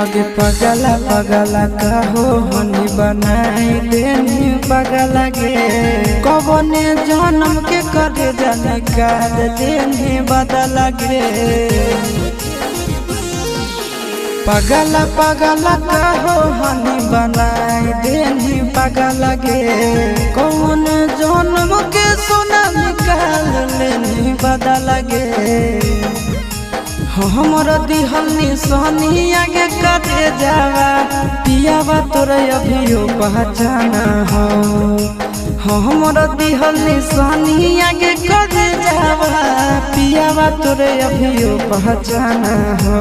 आगे पगला पगला कहो हनी बनाई देनी पगला गे कबने जन्म के करे जाने काल देनी बदला गे पगला पगला कहो हनी बनाई देनी पगला गे कौन जन्म के सोना निकाल लेनी बदला गे हमरा दिहल निशानी आगे करे जावा पियावा तोरे अभियो पहचाना हो हमरा दिहल निशानी आगे करे जावा पियावा तोरे अभियो पहचाना हो।